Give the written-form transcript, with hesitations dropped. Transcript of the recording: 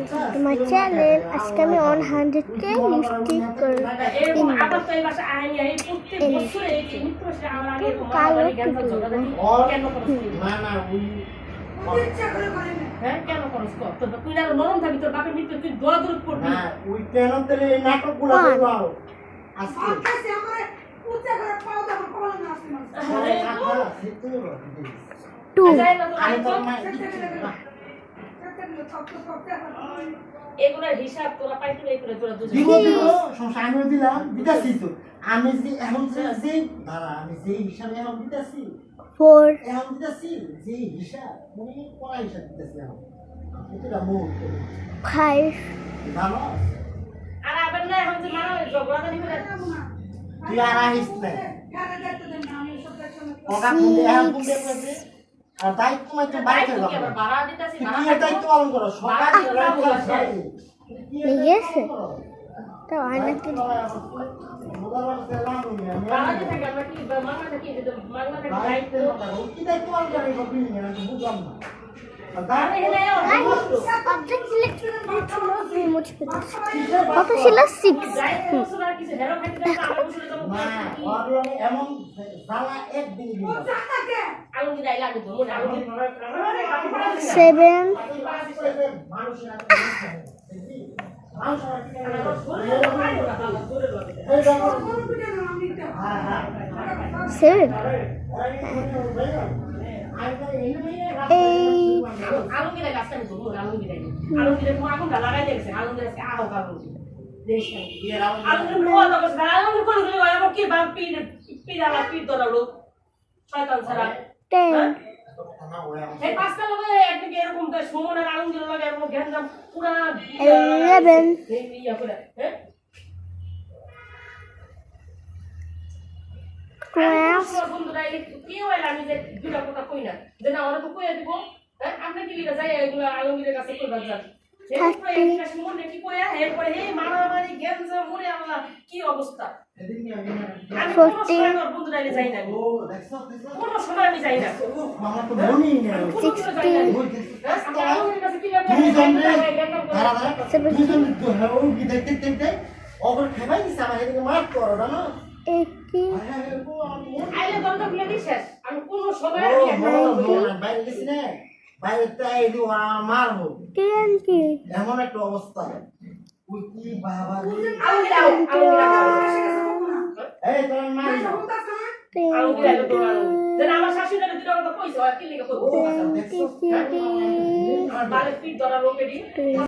to my channel. আজকে আমি 100k lipstick এগুলোর হিসাব তোরা পাইতে এই করে তোরা দুজন দিব সমস্যা আমি দিলাম দিতাছি তো আমি যে এখন যে দাঁড়া আমি যে হিসাবে এখন দিতাছি 4 এখন দিতাছি যে হিসাব মানে পড়া হিসাব দিতাছি এখন এটা মোট 5 ভালো আর আবার না এখন যে মারা ঝগড়াদানি করে তুই আর আহিস না ওটা তুমি এখন তুমি করবে আর দায়িত্ব মানে তো বাইরে যাবে আবার ভাড়া দিতাছি কি দায়িত্ব পালন করো সকাল ঠিক আছে তো অনেকে ভাড়া দিতে গেলে কি মামা নাকি মামা নাকি দায়িত্ব কি দায়িত্ব পালন করে কবি না বুঝলাম না অবজেক্ট সিলেক্ট রিমোট কত ছিল 6 এমন জ্বালা একদিন 7 আলমগীরের কাছে আমি বলবো আলমগীরের মা এখন লাগাই দিয়েছে আলমগীরের কাছে আহো কারণ দেশ আলমগীর মোয়া তো বসে আলমগীর কোন গুলো এমন কি বাপ পিড়ালা পিড় ধরালো শয়তান ছাড়া 10 এই পাঁচটা লোকে একদিকে এরকম তো সুমনের আলমগীর লাগে এরকম গেঞ্জাম পুরা 11 এই ইয়া করে হ্যাঁ 12 বন্ধুরা কি হইল আমি যে দুটা কথা কই না যে না ওরা তো কইয়া দিব হ্যাঁ আমরা কি লিখা যাই এগুলো আলমগীরের কাছে কইবা যান এরপরে একটা সুমন কি কইয়া এরপরে এই মারামারি গেঞ্জাম মরে আল্লাহ কি অবস্থা আমি কোনো সময় আমার বন্ধুরা যাই না কোনো সময় আমি যাই না মামা তো মনি না 18 আইলে দরজা খুলে দিস আমি কোনো সময় বাইরে গেছি না বাইরে তাই দি মারবো 20 এমন একটা অবস্থা ওই কি বাবা এই তোর মারি আমার শাশুড়ি দুটো কথা কইছে কি লিখে কইবো বালে পিট ধরা লোকেডি